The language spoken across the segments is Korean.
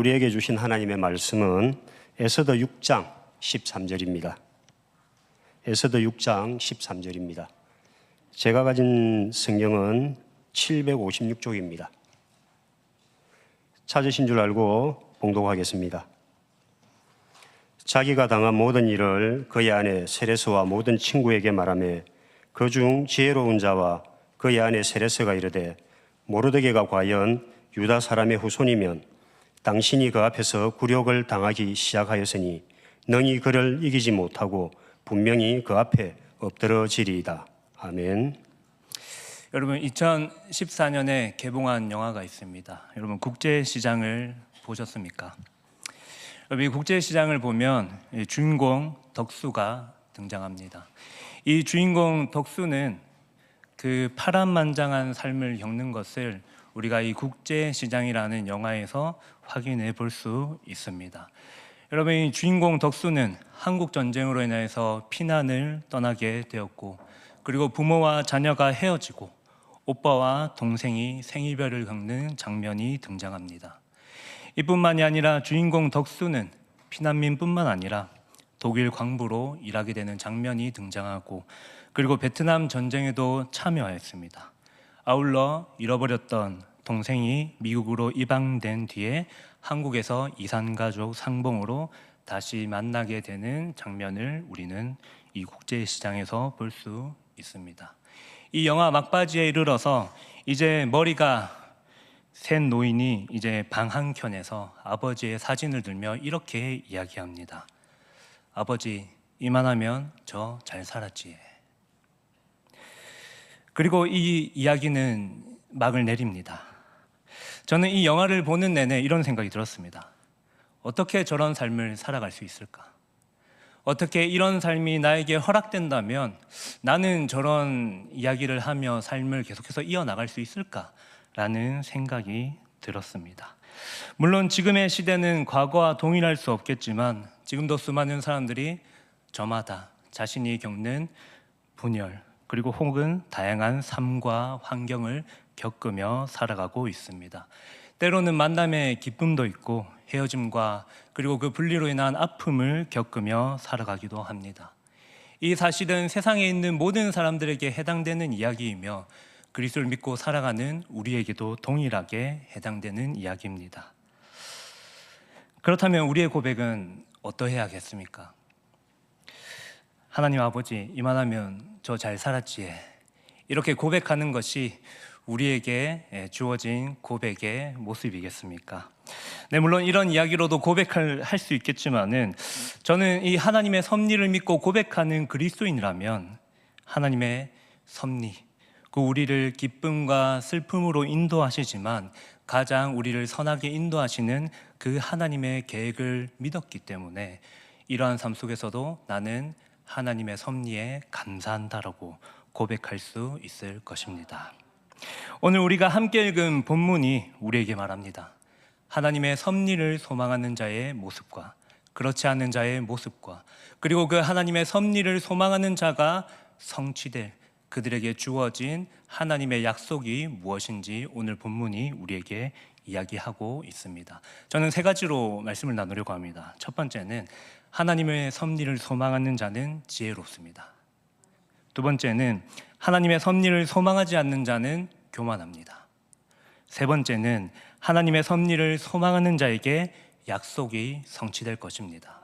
우리에게 주신 하나님의 말씀은 에스더 6장 13절입니다. 에스더 6장 13절입니다. 제가 가진 성경은 756쪽입니다. 찾으신 줄 알고 봉독하겠습니다. 자기가 당한 모든 일을 그의 아내 세레스와 모든 친구에게 말하며 그중 지혜로운 자와 그의 아내 세레스가 이르되 모르드게가 과연 유다 사람의 후손이면 당신이 그 앞에서 굴욕을 당하기 시작하였으니 능히 그를 이기지 못하고 분명히 그 앞에 엎드러지리이다. 아멘. 여러분, 2014년에 개봉한 영화가 있습니다. 여러분, 국제시장을 보셨습니까? 여러분, 이 국제시장을 보면 주인공 덕수가 등장합니다. 이 주인공 덕수는 그 파란만장한 삶을 겪는 것을 우리가 이 국제시장이라는 영화에서 확인해 볼 수 있습니다. 여러분, 이 주인공 덕수는 한국 전쟁으로 인해서 피난을 떠나게 되었고, 그리고 부모와 자녀가 헤어지고 오빠와 동생이 생이별을 겪는 장면이 등장합니다. 이뿐만이 아니라 주인공 덕수는 피난민뿐만 아니라 독일 광부로 일하게 되는 장면이 등장하고, 그리고 베트남 전쟁에도 참여하였습니다. 아울러 잃어버렸던 동생이 미국으로 이방된 뒤에 한국에서 이산가족 상봉으로 다시 만나게 되는 장면을 우리는 이 국제시장에서 볼 수 있습니다. 이 영화 막바지에 이르러서 이제 머리가 센 노인이 이제 방 한켠에서 아버지의 사진을 들며 이렇게 이야기합니다. 아버지, 이만하면 저 잘 살았지. 그리고 이 이야기는 막을 내립니다. 저는 이 영화를 보는 내내 이런 생각이 들었습니다. 어떻게 저런 삶을 살아갈 수 있을까? 어떻게 이런 삶이 나에게 허락된다면 나는 저런 이야기를 하며 삶을 계속해서 이어나갈 수 있을까라는 생각이 들었습니다. 물론 지금의 시대는 과거와 동일할 수 없겠지만 지금도 수많은 사람들이 저마다 자신이 겪는 분열 그리고 혹은 다양한 삶과 환경을 겪으며 살아가고 있습니다. 때로는 만남의 기쁨도 있고 헤어짐과 그리고 그 분리로 인한 아픔을 겪으며 살아가기도 합니다. 이 사실은 세상에 있는 모든 사람들에게 해당되는 이야기이며 그리스도를 믿고 살아가는 우리에게도 동일하게 해당되는 이야기입니다. 그렇다면 우리의 고백은 어떠해야겠습니까? 하나님 아버지, 이만하면 저 잘 살았지. 이렇게 고백하는 것이 우리에게 주어진 고백의 모습이겠습니까? 네, 물론 이런 이야기로도 고백을 할 수 있겠지만은 저는 이 하나님의 섭리를 믿고 고백하는 그리스도인이라면 하나님의 섭리, 그 우리를 기쁨과 슬픔으로 인도하시지만 가장 우리를 선하게 인도하시는 그 하나님의 계획을 믿었기 때문에 이러한 삶 속에서도 나는 하나님의 섭리에 감사한다라고 고백할 수 있을 것입니다. 오늘 우리가 함께 읽은 본문이 우리에게 말합니다. 하나님의 섭리를 소망하는 자의 모습과 그렇지 않은 자의 모습과 그리고 그 하나님의 섭리를 소망하는 자가 성취될 그들에게 주어진 하나님의 약속이 무엇인지 오늘 본문이 우리에게 이야기하고 있습니다. 저는 세 가지로 말씀을 나누려고 합니다. 첫 번째는 하나님의 섭리를 소망하는 자는 지혜롭습니다. 두 번째는 하나님의 섭리를 소망하지 않는 자는 교만합니다. 세 번째는 하나님의 섭리를 소망하는 자에게 약속이 성취될 것입니다.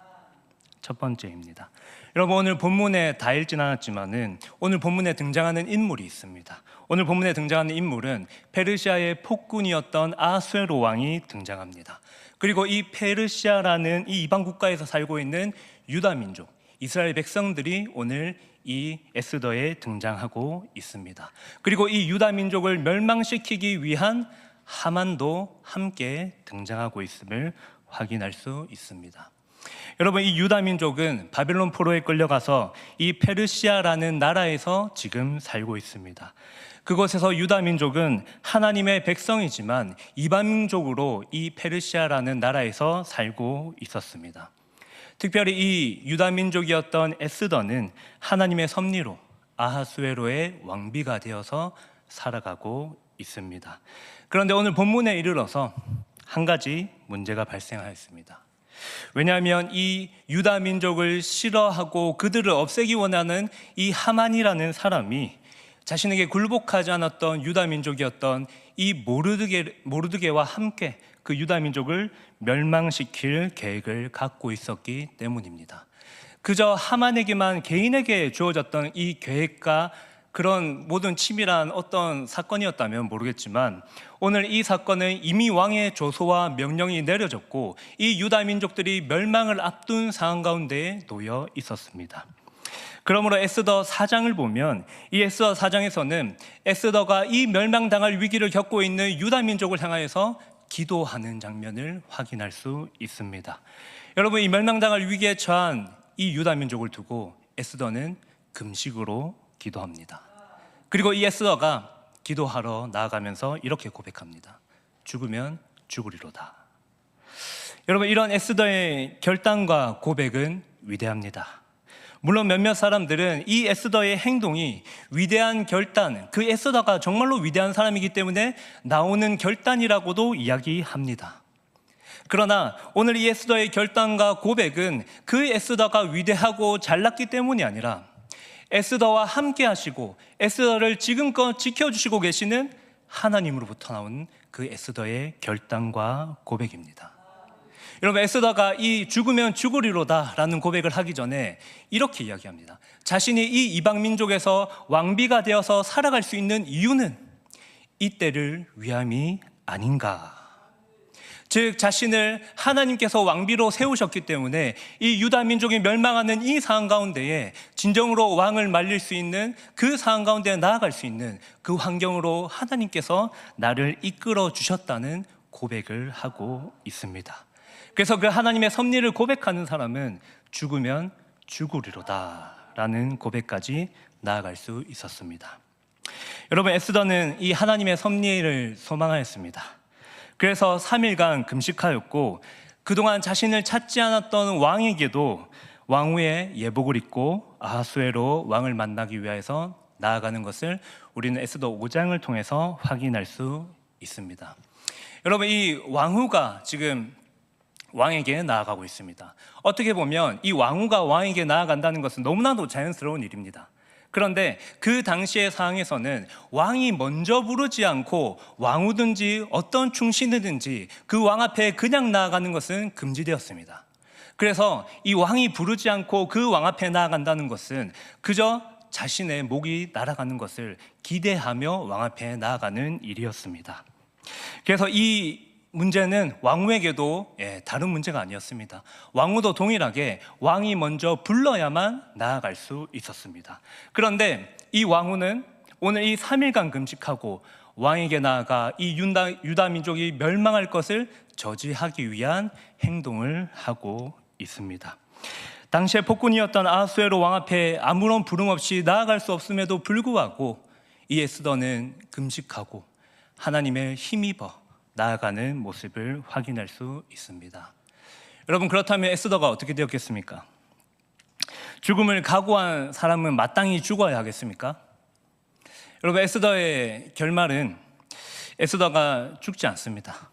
첫 번째입니다. 여러분, 오늘 본문에 다 읽진 않았지만은 오늘 본문에 등장하는 인물이 있습니다. 오늘 본문에 등장하는 인물은 페르시아의 폭군이었던 아수에로 왕이 등장합니다. 그리고 이 페르시아라는 이 이방 국가에서 살고 있는 유다 민족, 이스라엘 백성들이 오늘 이 에스더에 등장하고 있습니다. 그리고 이 유다 민족을 멸망시키기 위한 하만도 함께 등장하고 있음을 확인할 수 있습니다. 여러분, 이 유다 민족은 바벨론 포로에 끌려가서 이 페르시아라는 나라에서 지금 살고 있습니다. 그곳에서 유다 민족은 하나님의 백성이지만 이방 민족으로 이 페르시아라는 나라에서 살고 있었습니다. 특별히 이 유다 민족이었던 에스더는 하나님의 섭리로 아하수에로의 왕비가 되어서 살아가고 있습니다. 그런데 오늘 본문에 이르러서 한 가지 문제가 발생하였습니다. 왜냐하면 이 유다 민족을 싫어하고 그들을 없애기 원하는 이 하만이라는 사람이 자신에게 굴복하지 않았던 유다 민족이었던 이 모르드게와 함께 그 유다 민족을 멸망시킬 계획을 갖고 있었기 때문입니다. 그저 하만에게만 개인에게 주어졌던 이 계획과 그런 모든 치밀한 어떤 사건이었다면 모르겠지만 오늘 이 사건은 이미 왕의 조소와 명령이 내려졌고 이 유다 민족들이 멸망을 앞둔 상황 가운데 놓여 있었습니다. 그러므로 에스더 4장을 보면 이 에스더 4장에서는 에스더가 이 멸망당할 위기를 겪고 있는 유다 민족을 향하여서 기도하는 장면을 확인할 수 있습니다. 여러분, 이 멸망당할 위기에 처한 이 유다 민족을 두고 에스더는 금식으로 기도합니다. 그리고 이 에스더가 기도하러 나아가면서 이렇게 고백합니다. 죽으면 죽으리로다. 여러분, 이런 에스더의 결단과 고백은 위대합니다. 물론 몇몇 사람들은 이 에스더의 행동이 위대한 결단, 그 에스더가 정말로 위대한 사람이기 때문에 나오는 결단이라고도 이야기합니다. 그러나 오늘 이 에스더의 결단과 고백은 그 에스더가 위대하고 잘났기 때문이 아니라 에스더와 함께 하시고 에스더를 지금껏 지켜주시고 계시는 하나님으로부터 나온 그 에스더의 결단과 고백입니다. 여러분, 에스더가 이 죽으면 죽으리로다 라는 고백을 하기 전에 이렇게 이야기합니다. 자신이 이 이방 민족에서 왕비가 되어서 살아갈 수 있는 이유는 이때를 위함이 아닌가. 즉, 자신을 하나님께서 왕비로 세우셨기 때문에 이 유다 민족이 멸망하는 이 상황 가운데에 진정으로 왕을 말릴 수 있는 그 상황 가운데 나아갈 수 있는 그 환경으로 하나님께서 나를 이끌어 주셨다는 고백을 하고 있습니다. 그래서 그 하나님의 섭리를 고백하는 사람은 죽으면 죽으리로다 라는 고백까지 나아갈 수 있었습니다. 여러분, 에스더는 이 하나님의 섭리를 소망하였습니다. 그래서 3일간 금식하였고 그동안 자신을 찾지 않았던 왕에게도 왕후의 예복을 입고 아하수에로 왕을 만나기 위해서 나아가는 것을 우리는 에스더 5장을 통해서 확인할 수 있습니다. 여러분, 이 왕후가 지금 왕에게 나아가고 있습니다. 어떻게 보면 이 왕후가 왕에게 나아간다는 것은 너무나도 자연스러운 일입니다. 그런데 그 당시의 상황에서는 왕이 먼저 부르지 않고 왕후든지 어떤 충신이든지 그 왕 앞에 그냥 나아가는 것은 금지되었습니다. 그래서 이 왕이 부르지 않고 그 왕 앞에 나아간다는 것은 그저 자신의 목이 날아가는 것을 기대하며 왕 앞에 나아가는 일이었습니다. 그래서 이 문제는 왕후에게도 다른 문제가 아니었습니다. 왕후도 동일하게 왕이 먼저 불러야만 나아갈 수 있었습니다. 그런데 이 왕후는 오늘 이 3일간 금식하고 왕에게 나아가 이 유다 민족이 멸망할 것을 저지하기 위한 행동을 하고 있습니다. 당시에 폭군이었던 아하수에로 왕 앞에 아무런 부름 없이 나아갈 수 없음에도 불구하고 이 에스더는 금식하고 하나님의 힘입어 나아가는 모습을 확인할 수 있습니다. 여러분, 그렇다면 에스더가 어떻게 되었겠습니까? 죽음을 각오한 사람은 마땅히 죽어야 하겠습니까? 여러분, 에스더의 결말은 에스더가 죽지 않습니다.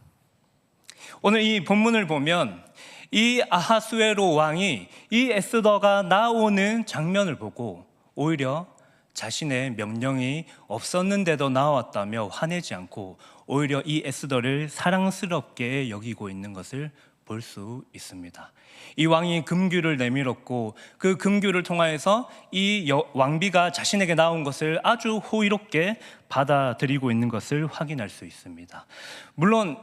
오늘 이 본문을 보면 이 아하수에로 왕이 이 에스더가 나오는 장면을 보고 오히려 자신의 명령이 없었는데도 나왔다며 화내지 않고 오히려 이 에스더를 사랑스럽게 여기고 있는 것을 볼 수 있습니다. 이 왕이 금규를 내밀었고 그 금규를 통하여서 이 왕비가 자신에게 나온 것을 아주 호의롭게 받아들이고 있는 것을 확인할 수 있습니다. 물론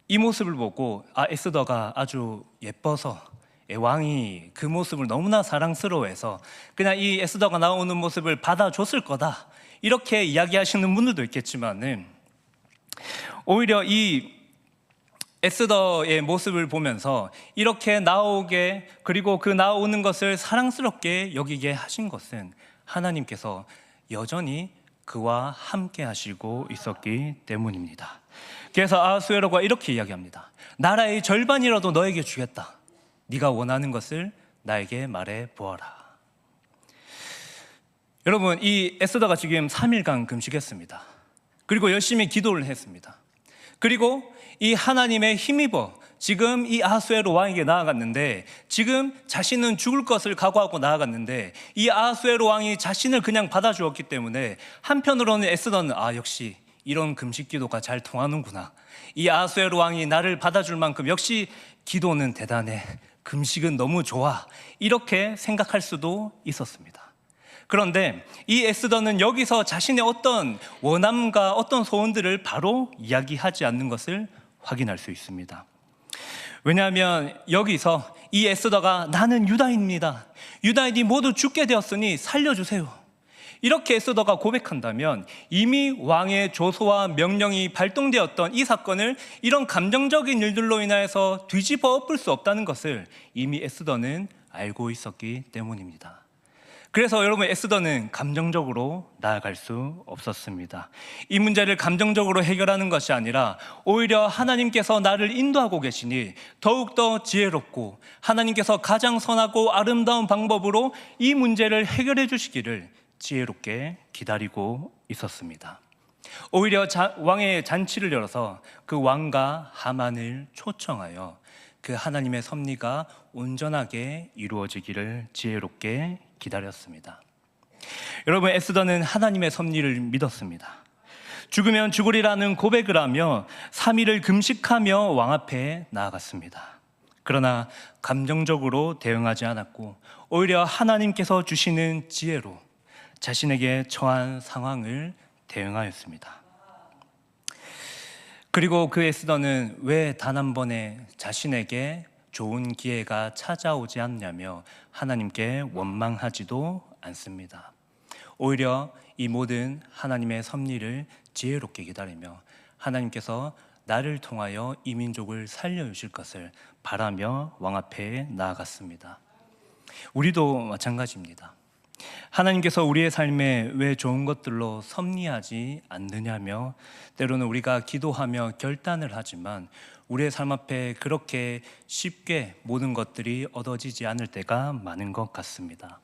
이 모습을 보고 에스더가 아주 예뻐서 왕이 그 모습을 너무나 사랑스러워해서 그냥 이 에스더가 나오는 모습을 받아줬을 거다 이렇게 이야기하시는 분들도 있겠지만은 오히려 이 에스더의 모습을 보면서 이렇게 나오게 그리고 그 나오는 것을 사랑스럽게 여기게 하신 것은 하나님께서 여전히 그와 함께 하시고 있었기 때문입니다. 그래서 아하수에로가 이렇게 이야기합니다. 나라의 절반이라도 너에게 주겠다. 네가 원하는 것을 나에게 말해 보아라. 여러분, 이 에스더가 지금 3일간 금식했습니다. 그리고 열심히 기도를 했습니다. 그리고 이 하나님의 힘입어 지금 이 아하수에로 왕에게 나아갔는데, 지금 자신은 죽을 것을 각오하고 나아갔는데 이 아하수에로 왕이 자신을 그냥 받아주었기 때문에 한편으로는 에스더는 역시 이런 금식 기도가 잘 통하는구나, 이 아하수에로 왕이 나를 받아줄 만큼 역시 기도는 대단해, 금식은 너무 좋아, 이렇게 생각할 수도 있었습니다. 그런데 이 에스더는 여기서 자신의 어떤 원함과 어떤 소원들을 바로 이야기하지 않는 것을 확인할 수 있습니다. 왜냐하면 여기서 이 에스더가 나는 유다인입니다, 유다인이 모두 죽게 되었으니 살려주세요, 이렇게 에스더가 고백한다면 이미 왕의 조소와 명령이 발동되었던 이 사건을 이런 감정적인 일들로 인하여서 뒤집어 엎을 수 없다는 것을 이미 에스더는 알고 있었기 때문입니다. 그래서 여러분, 에스더는 감정적으로 나아갈 수 없었습니다. 이 문제를 감정적으로 해결하는 것이 아니라 오히려 하나님께서 나를 인도하고 계시니 더욱더 지혜롭고 하나님께서 가장 선하고 아름다운 방법으로 이 문제를 해결해 주시기를 지혜롭게 기다리고 있었습니다. 오히려 왕의 잔치를 열어서 그 왕과 하만을 초청하여 그 하나님의 섭리가 온전하게 이루어지기를 지혜롭게 기다렸습니다. 여러분, 에스더는 하나님의 섭리를 믿었습니다. 죽으면 죽으리라는 고백을 하며 3일을 금식하며 왕 앞에 나아갔습니다. 그러나 감정적으로 대응하지 않았고 오히려 하나님께서 주시는 지혜로 자신에게 처한 상황을 대응하였습니다. 그리고 그 에스더는 왜 단 한 번에 자신에게 좋은 기회가 찾아오지 않냐며 하나님께 원망하지도 않습니다. 오히려 이 모든 하나님의 섭리를 지혜롭게 기다리며 하나님께서 나를 통하여 이 민족을 살려주실 것을 바라며 왕 앞에 나아갔습니다. 우리도 마찬가지입니다. 하나님께서 우리의 삶에 왜 좋은 것들로 섭리하지 않느냐며 때로는 우리가 기도하며 결단을 하지만 우리의 삶 앞에 그렇게 쉽게 모든 것들이 얻어지지 않을 때가 많은 것 같습니다.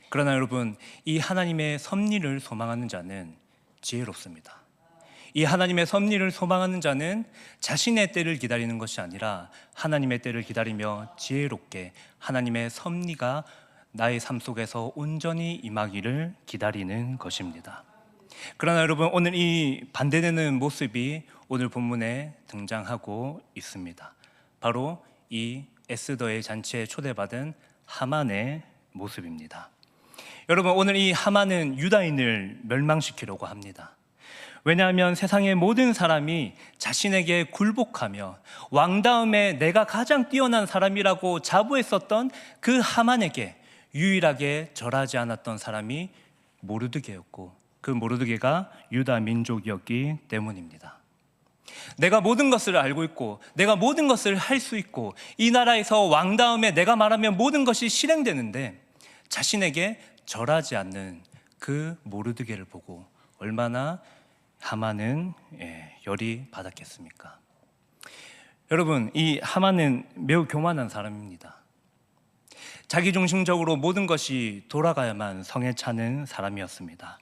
그러나 여러분, 이 하나님의 섭리를 소망하는 자는 지혜롭습니다. 이 하나님의 섭리를 소망하는 자는 자신의 때를 기다리는 것이 아니라 하나님의 때를 기다리며 지혜롭게 하나님의 섭리가 나의 삶 속에서 온전히 임하기를 기다리는 것입니다. 그러나 여러분, 오늘 이 반대되는 모습이 오늘 본문에 등장하고 있습니다. 바로 이 에스더의 잔치에 초대받은 하만의 모습입니다. 여러분, 오늘 이 하만은 유다인을 멸망시키려고 합니다. 왜냐하면 세상의 모든 사람이 자신에게 굴복하며 왕 다음에 내가 가장 뛰어난 사람이라고 자부했었던 그 하만에게 유일하게 절하지 않았던 사람이 모르드게였고, 그 모르드게가 유다 민족이었기 때문입니다. 내가 모든 것을 알고 있고 내가 모든 것을 할 수 있고 이 나라에서 왕 다음에 내가 말하면 모든 것이 실행되는데 자신에게 절하지 않는 그 모르드게를 보고 얼마나 하만은 열이 받았겠습니까? 여러분, 이 하만은 매우 교만한 사람입니다. 자기중심적으로 모든 것이 돌아가야만 성에 차는 사람이었습니다.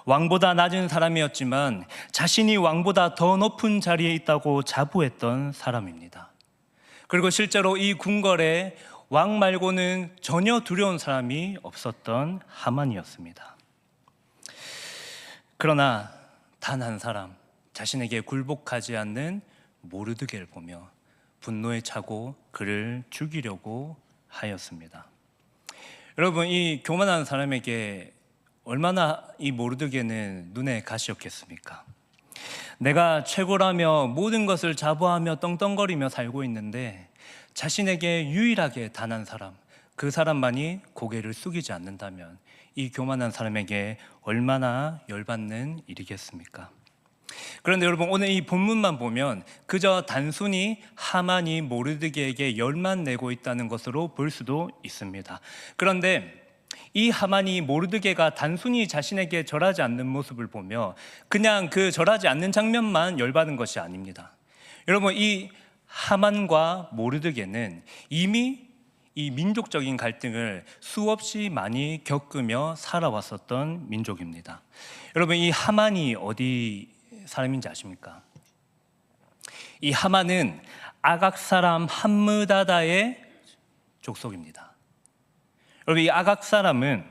왕보다 낮은 사람이었지만 자신이 왕보다 더 높은 자리에 있다고 자부했던 사람입니다. 그리고 실제로 이 궁궐에 왕 말고는 전혀 두려운 사람이 없었던 하만이었습니다. 그러나 단 한 사람, 자신에게 굴복하지 않는 모르드게를 보며 분노에 차고 그를 죽이려고 하였습니다. 여러분, 이 교만한 사람에게 얼마나 이 모르드게는 눈에 가시였겠습니까? 내가 최고라며 모든 것을 자부하며 떵떵거리며 살고 있는데 자신에게 유일하게 단 한 사람, 그 사람만이 고개를 숙이지 않는다면 이 교만한 사람에게 얼마나 열받는 일이겠습니까? 그런데 여러분, 오늘 이 본문만 보면 그저 단순히 하만이 모르드게에게 열만 내고 있다는 것으로 볼 수도 있습니다. 그런데 이 하만이 모르드게가 단순히 자신에게 절하지 않는 모습을 보며 그냥 그 절하지 않는 장면만 열받은 것이 아닙니다. 여러분, 이 하만과 모르드게는 이미 이 민족적인 갈등을 수없이 많이 겪으며 살아왔었던 민족입니다. 여러분, 이 하만이 어디 사람인지 아십니까? 이 하만은 아각 사람 함므다다의 족속입니다. 여러분, 이 아각 사람은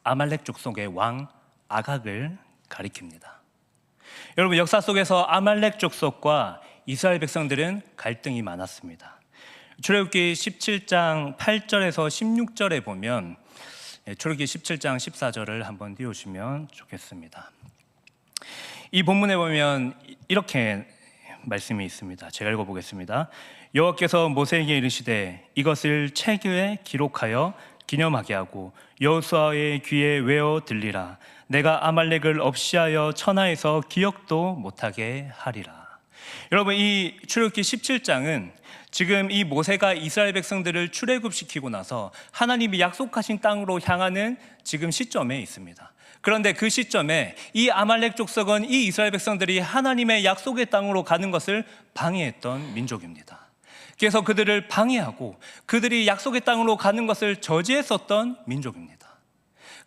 아말렉 족속의 왕 아각을 가리킵니다. 여러분, 역사 속에서 아말렉 족속과 이스라엘 백성들은 갈등이 많았습니다. 출애굽기 17장 8절에서 16절에 보면, 출애굽기 17장 14절을 한번 띄우시면 좋겠습니다. 이 본문에 보면 이렇게 말씀이 있습니다. 제가 읽어보겠습니다. 여호와께서 모세에게 이르시되 이것을 책에 기록하여 기념하게 하고 여호수아의 귀에 외어 들리라. 내가 아말렉을 없이하여 천하에서 기억도 못하게 하리라. 여러분, 이 출애굽기 17장은 지금 이 모세가 이스라엘 백성들을 출애굽시키고 나서 하나님이 약속하신 땅으로 향하는 지금 시점에 있습니다. 그런데 그 시점에 이 아말렉 족속은 이 이스라엘 백성들이 하나님의 약속의 땅으로 가는 것을 방해했던 민족입니다. 그래서 그들을 방해하고 그들이 약속의 땅으로 가는 것을 저지했었던 민족입니다.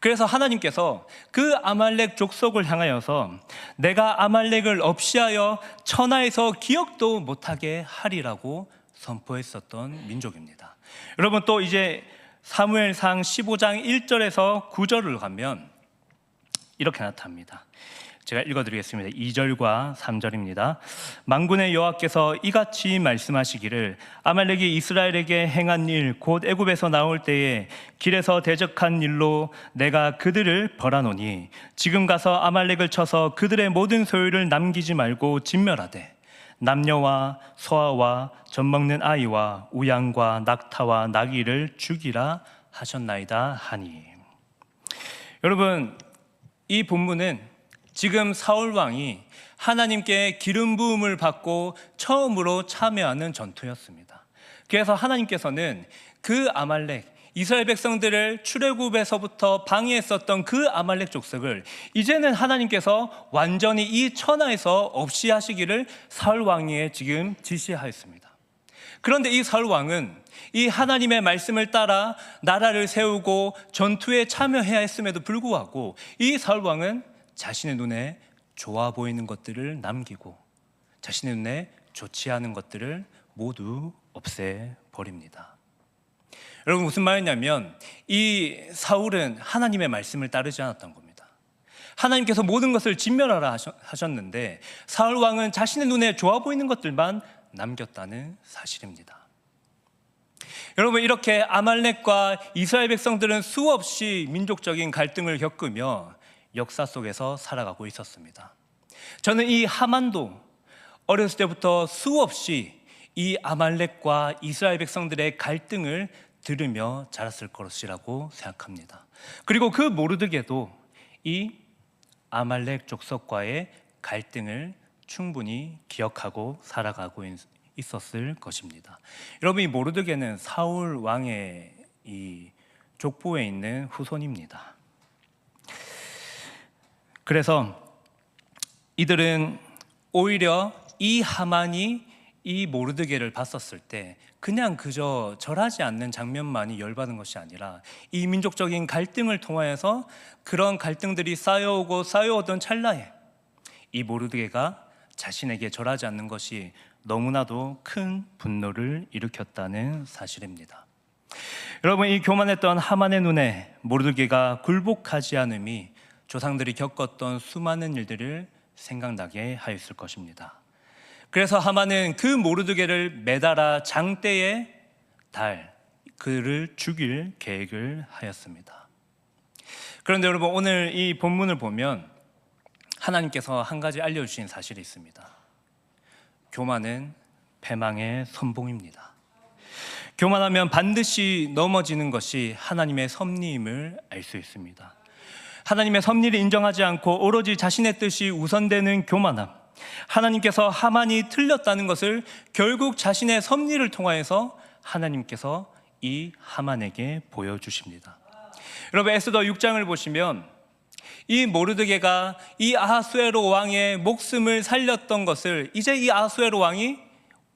그래서 하나님께서 그 아말렉 족속을 향하여서 내가 아말렉을 없이하여 천하에서 기억도 못하게 하리라고 선포했었던 민족입니다. 여러분, 또 이제 사무엘상 15장 1절에서 9절을 가면 이렇게 나타납니다. 제가 읽어드리겠습니다. 2절과 3절입니다. 만군의 여호와께서 이같이 말씀하시기를 아말렉이 이스라엘에게 행한 일 곧 애굽에서 나올 때에 길에서 대적한 일로 내가 그들을 벌하노니 지금 가서 아말렉을 쳐서 그들의 모든 소유를 남기지 말고 진멸하되 남녀와 소아와 젖먹는 아이와 우양과 낙타와 나귀를 죽이라 하셨나이다 하니. 여러분, 이 본문은 지금 사울 왕이 하나님께 기름 부음을 받고 처음으로 참여하는 전투였습니다. 그래서 하나님께서는 그 아말렉, 이스라엘 백성들을 출애굽에서부터 방해했었던 그 아말렉 족속을 이제는 하나님께서 완전히 이 천하에서 없이 하시기를 사울 왕에게 지금 지시하였습니다. 그런데 이 사울 왕은 이 하나님의 말씀을 따라 나라를 세우고 전투에 참여해야 했음에도 불구하고 이 사울 왕은 자신의 눈에 좋아 보이는 것들을 남기고 자신의 눈에 좋지 않은 것들을 모두 없애버립니다. 여러분, 무슨 말이냐면 이 사울은 하나님의 말씀을 따르지 않았던 겁니다. 하나님께서 모든 것을 진멸하라 하셨는데 사울 왕은 자신의 눈에 좋아 보이는 것들만 남겼다는 사실입니다. 여러분, 이렇게 아말렉과 이스라엘 백성들은 수없이 민족적인 갈등을 겪으며 역사 속에서 살아가고 있었습니다. 저는 이 하만도 어렸을 때부터 수없이 이 아말렉과 이스라엘 백성들의 갈등을 들으며 자랐을 것이라고 생각합니다. 그리고 그 모르드게도 이 아말렉 족속과의 갈등을 충분히 기억하고 살아가고 있었을 것입니다. 여러분, 이 모르드게는 사울 왕의 이 족보에 있는 후손입니다. 그래서 이들은 오히려 이 하만이 이 모르드게를 봤었을 때 그냥 그저 절하지 않는 장면만이 열받은 것이 아니라 이 민족적인 갈등을 통하여서 그런 갈등들이 쌓여오고 쌓여오던 찰나에 이 모르드게가 자신에게 절하지 않는 것이 너무나도 큰 분노를 일으켰다는 사실입니다. 여러분, 이 교만했던 하만의 눈에 모르드게가 굴복하지 않음이 조상들이 겪었던 수많은 일들을 생각나게 하였을 것입니다. 그래서 하만은 그 모르드게를 매달아 장대에 그를 죽일 계획을 하였습니다. 그런데 여러분, 오늘 이 본문을 보면 하나님께서 한 가지 알려주신 사실이 있습니다. 교만은 패망의 선봉입니다. 교만하면 반드시 넘어지는 것이 하나님의 섭리임을 알 수 있습니다. 하나님의 섭리를 인정하지 않고 오로지 자신의 뜻이 우선되는 교만함, 하나님께서 하만이 틀렸다는 것을 결국 자신의 섭리를 통하여서 하나님께서 이 하만에게 보여주십니다. 여러분, 에스더 6장을 보시면 이 모르드게가 이 아하수에로 왕의 목숨을 살렸던 것을 이제 이 아하수에로 왕이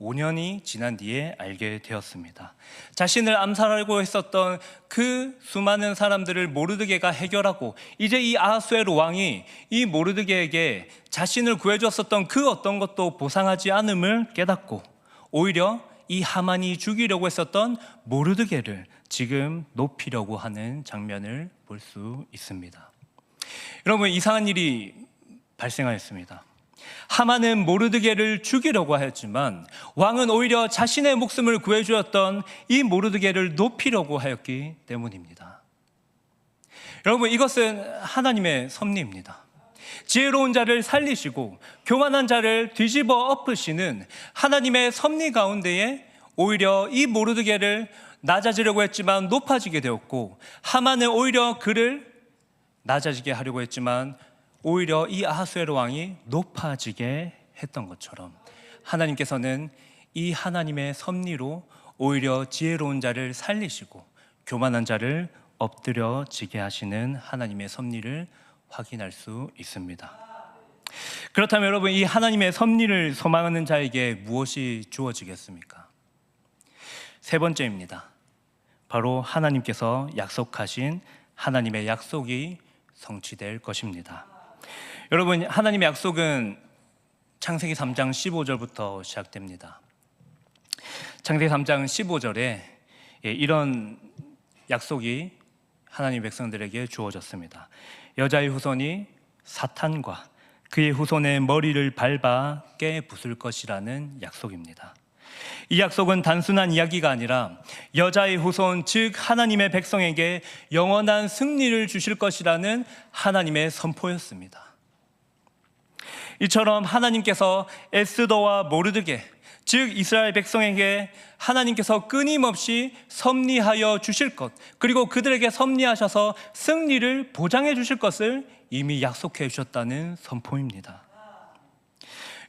5년이 지난 뒤에 알게 되었습니다. 자신을 암살하려고 했었던 그 수많은 사람들을 모르드게가 해결하고 이제 이 아하수에로 왕이 이 모르드게에게 자신을 구해줬었던 그 어떤 것도 보상하지 않음을 깨닫고 오히려 이 하만이 죽이려고 했었던 모르드게를 지금 높이려고 하는 장면을 볼 수 있습니다. 여러분, 이상한 일이 발생하였습니다. 하만은 모르드게를 죽이려고 하였지만 왕은 오히려 자신의 목숨을 구해주었던 이 모르드게를 높이려고 하였기 때문입니다. 여러분, 이것은 하나님의 섭리입니다. 지혜로운 자를 살리시고 교만한 자를 뒤집어 엎으시는 하나님의 섭리 가운데에 오히려 이 모르드게를 낮아지려고 했지만 높아지게 되었고, 하만은 오히려 그를 낮아지게 하려고 했지만 오히려 이 아하수에로 왕이 높아지게 했던 것처럼 하나님께서는 이 하나님의 섭리로 오히려 지혜로운 자를 살리시고 교만한 자를 엎드려지게 하시는 하나님의 섭리를 확인할 수 있습니다. 그렇다면 여러분, 이 하나님의 섭리를 소망하는 자에게 무엇이 주어지겠습니까? 세 번째입니다. 바로 하나님께서 약속하신 하나님의 약속이 성취될 것입니다. 여러분, 하나님의 약속은 창세기 3장 15절부터 시작됩니다. 창세기 3장 15절에 이런 약속이 하나님 백성들에게 주어졌습니다. 여자의 후손이 사탄과 그의 후손의 머리를 밟아 깨부술 것이라는 약속입니다. 이 약속은 단순한 이야기가 아니라 여자의 후손, 즉 하나님의 백성에게 영원한 승리를 주실 것이라는 하나님의 선포였습니다. 이처럼 하나님께서 에스더와 모르드게, 즉 이스라엘 백성에게 하나님께서 끊임없이 섭리하여 주실 것, 그리고 그들에게 섭리하셔서 승리를 보장해 주실 것을 이미 약속해 주셨다는 선포입니다.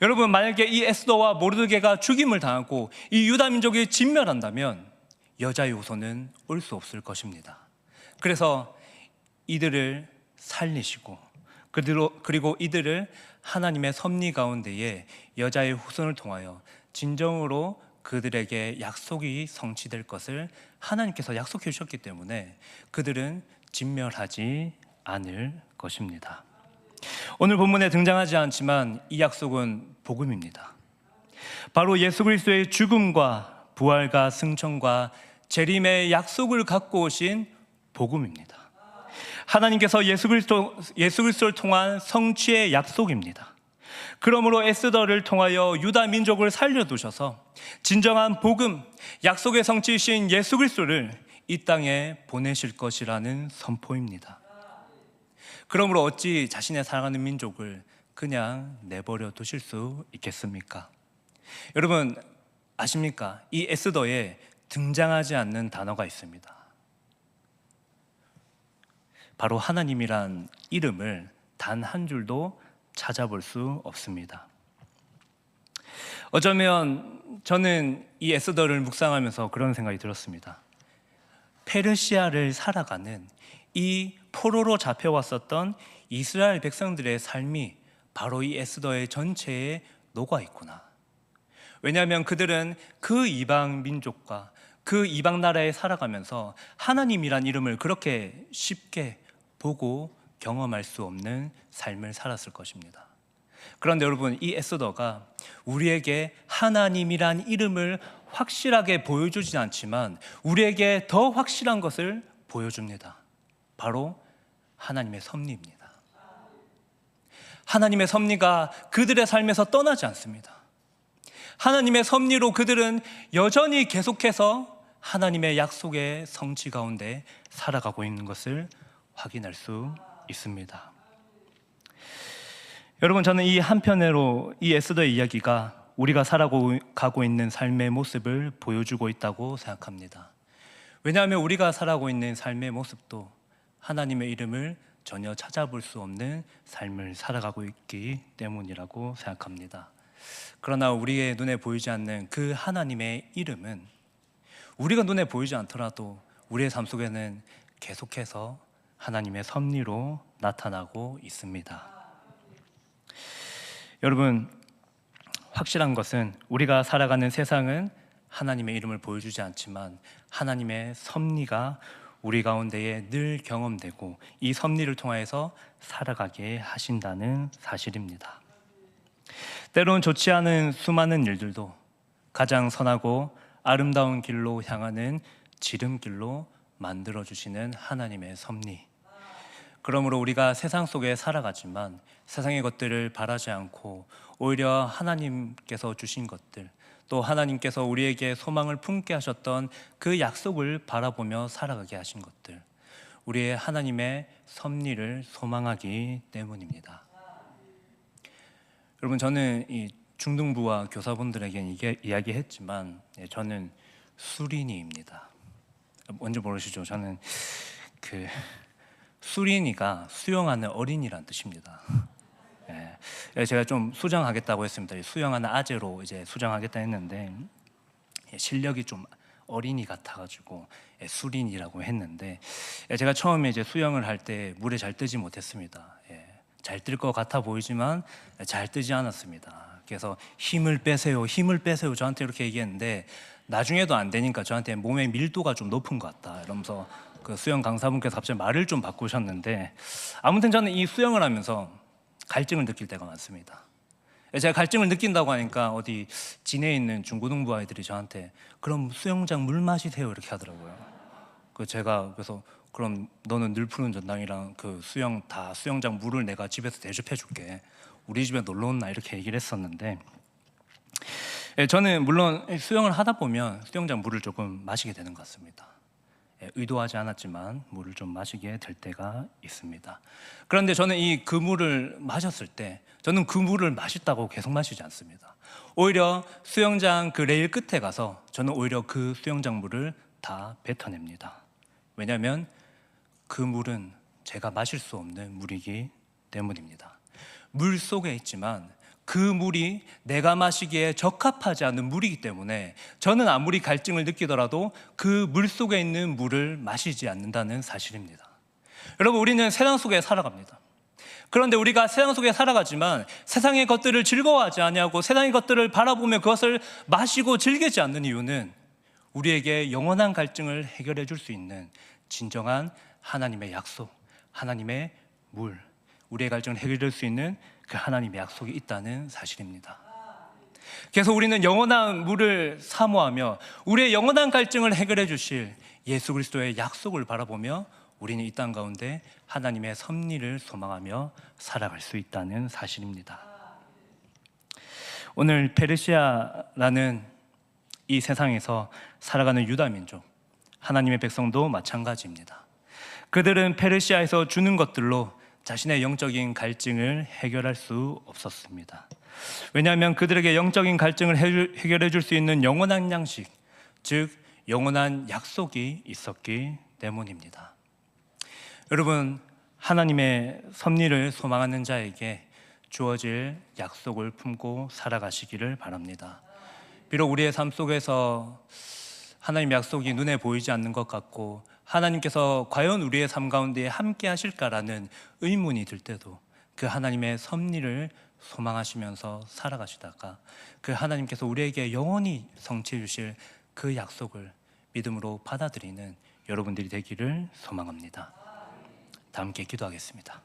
여러분, 만약에 이 에스더와 모르드게가 죽임을 당하고 이 유다 민족이 진멸한다면 여자의 후손은 올 수 없을 것입니다. 그래서 이들을 살리시고 그리고 이들을 하나님의 섭리 가운데에 여자의 후손을 통하여 진정으로 그들에게 약속이 성취될 것을 하나님께서 약속해 주셨기 때문에 그들은 진멸하지 않을 것입니다. 오늘 본문에 등장하지 않지만 이 약속은 복음입니다. 바로 예수 그리스도의 죽음과 부활과 승천과 재림의 약속을 갖고 오신 복음입니다. 하나님께서 예수 그리스도를 통한 성취의 약속입니다. 그러므로 에스더를 통하여 유다 민족을 살려두셔서 진정한 복음, 약속의 성취이신 예수 그리스도를 이 땅에 보내실 것이라는 선포입니다. 그러므로 어찌 자신의 사랑하는 민족을 그냥 내버려 두실 수 있겠습니까? 여러분, 아십니까? 이 에스더에 등장하지 않는 단어가 있습니다. 바로 하나님이란 이름을 단 한 줄도 찾아볼 수 없습니다. 어쩌면 저는 이 에스더를 묵상하면서 그런 생각이 들었습니다. 페르시아를 살아가는 이 포로로 잡혀왔었던 이스라엘 백성들의 삶이 바로 이 에스더의 전체에 녹아 있구나. 왜냐하면 그들은 그 이방 민족과 그 이방 나라에 살아가면서 하나님이란 이름을 그렇게 쉽게 보고 경험할 수 없는 삶을 살았을 것입니다. 그런데 여러분, 이 에스더가 우리에게 하나님이란 이름을 확실하게 보여주진 않지만 우리에게 더 확실한 것을 보여줍니다. 바로 하나님의 섭리입니다. 하나님의 섭리가 그들의 삶에서 떠나지 않습니다. 하나님의 섭리로 그들은 여전히 계속해서 하나님의 약속의 성취 가운데 살아가고 있는 것을 확인할 수 있습니다. 여러분, 저는 이 한편으로 이 에스더의 이야기가 우리가 살아가고 있는 삶의 모습을 보여주고 있다고 생각합니다. 왜냐하면 우리가 살아가고 있는 삶의 모습도 하나님의 이름을 전혀 찾아볼 수 없는 삶을 살아가고 있기 때문이라고 생각합니다. 그러나 우리의 눈에 보이지 않는 그 하나님의 이름은 우리가 눈에 보이지 않더라도 우리의 삶 속에는 계속해서 하나님의 섭리로 나타나고 있습니다. 여러분, 확실한 것은 우리가 살아가는 세상은 하나님의 이름을 보여주지 않지만 하나님의 섭리가 우리 가운데에 늘 경험되고 이 섭리를 통하여서 살아가게 하신다는 사실입니다. 때론 좋지 않은 수많은 일들도 가장 선하고 아름다운 길로 향하는 지름길로 만들어주시는 하나님의 섭리. 그러므로 우리가 세상 속에 살아가지만 세상의 것들을 바라지 않고 오히려 하나님께서 주신 것들, 또 하나님께서 우리에게 소망을 품게 하셨던 그 약속을 바라보며 살아가게 하신 것들, 우리의 하나님의 섭리를 소망하기 때문입니다. 여러분, 저는 이 중등부와 교사분들에게 이야기했지만 저는 수린이입니다. 뭔지 모르시죠? 저는 수린이가 수영하는 어린이란 뜻입니다. 제가 좀 수정하겠다고 했습니다. 수영하는 아재로 이제 수정하겠다 했는데 실력이 좀 어린이 같아가지고 수린이라고 했는데 제가 처음에 이제 수영을 할 때 물에 잘 뜨지 못했습니다. 잘 뜰 것 같아 보이지만 잘 뜨지 않았습니다. 그래서 힘을 빼세요, 힘을 빼세요 저한테 이렇게 얘기했는데 나중에도 안 되니까 저한테 몸의 밀도가 좀 높은 것 같다 이러면서 그 수영 강사분께서 갑자기 말을 좀 바꾸셨는데 아무튼 저는 이 수영을 하면서 갈증을 느낄 때가 많습니다. 제가 갈증을 느낀다고 하니까 어디 진해에 있는 중고등부 아이들이 저한테 그럼 수영장 물 마시세요 이렇게 하더라고요. 제가 그래서 그럼 너는 늘 푸른 전당이랑 그 수영장 물을 내가 집에서 대접해 줄게. 우리 집에 놀러 온나 이렇게 얘기를 했었는데 저는 물론 수영을 하다 보면 수영장 물을 조금 마시게 되는 것 같습니다. 의도하지 않았지만 물을 좀 마시게 될 때가 있습니다. 그런데 저는 그 물을 마셨을 때 저는 그 물을 맛있다고 계속 마시지 않습니다. 오히려 수영장 그 레일 끝에 가서 저는 오히려 그 수영장 물을 다 뱉어냅니다. 왜냐하면 그 물은 제가 마실 수 없는 물이기 때문입니다. 물 속에 있지만 그 물이 내가 마시기에 적합하지 않은 물이기 때문에 저는 아무리 갈증을 느끼더라도 그 물 속에 있는 물을 마시지 않는다는 사실입니다. 여러분, 우리는 세상 속에 살아갑니다. 그런데 우리가 세상 속에 살아가지만 세상의 것들을 즐거워하지 아니하고 세상의 것들을 바라보며 그것을 마시고 즐기지 않는 이유는 우리에게 영원한 갈증을 해결해 줄 수 있는 진정한 하나님의 약속, 하나님의 물, 우리의 갈증을 해결해 줄 수 있는 그 하나님의 약속이 있다는 사실입니다. 그래서 우리는 영원한 물을 사모하며 우리의 영원한 갈증을 해결해 주실 예수 그리스도의 약속을 바라보며 우리는 이 땅 가운데 하나님의 섭리를 소망하며 살아갈 수 있다는 사실입니다. 오늘 페르시아라는 이 세상에서 살아가는 유다 민족, 하나님의 백성도 마찬가지입니다. 그들은 페르시아에서 주는 것들로 자신의 영적인 갈증을 해결할 수 없었습니다. 왜냐하면 그들에게 영적인 갈증을 해결해 줄 수 있는 영원한 양식, 즉 영원한 약속이 있었기 때문입니다. 여러분, 하나님의 섭리를 소망하는 자에게 주어질 약속을 품고 살아가시기를 바랍니다. 비록 우리의 삶 속에서 하나님의 약속이 눈에 보이지 않는 것 같고 하나님께서 과연 우리의 삶 가운데 함께 하실까라는 의문이 들 때도 그 하나님의 섭리를 소망하시면서 살아가시다가 그 하나님께서 우리에게 영원히 성취해 주실 그 약속을 믿음으로 받아들이는 여러분들이 되기를 소망합니다. 다 함께 기도하겠습니다.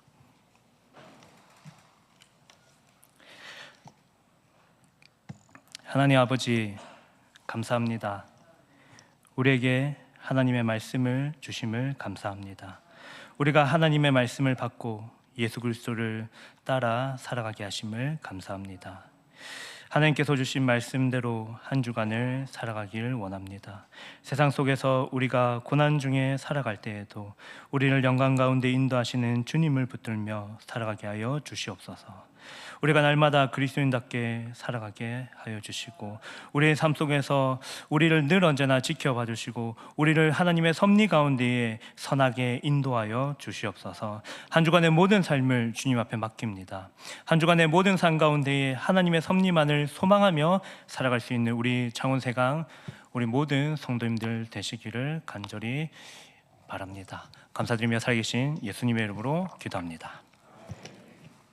하나님 아버지, 감사합니다. 우리에게 하나님의 말씀을 주심을 감사합니다. 우리가 하나님의 말씀을 받고 예수 그리스도를 따라 살아가게 하심을 감사합니다. 하나님께서 주신 말씀대로 한 주간을 살아가기를 원합니다. 세상 속에서 우리가 고난 중에 살아갈 때에도 우리를 영광 가운데 인도하시는 주님을 붙들며 살아가게 하여 주시옵소서. 우리가 날마다 그리스도인답게 살아가게 하여 주시고 우리의 삶 속에서 우리를 늘 언제나 지켜봐 주시고 우리를 하나님의 섭리 가운데에 선하게 인도하여 주시옵소서. 한 주간의 모든 삶을 주님 앞에 맡깁니다. 한 주간의 모든 삶 가운데에 하나님의 섭리만을 소망하며 살아갈 수 있는 우리 창원세강 우리 모든 성도님들 되시기를 간절히 바랍니다. 감사드리며 살아계신 예수님의 이름으로 기도합니다.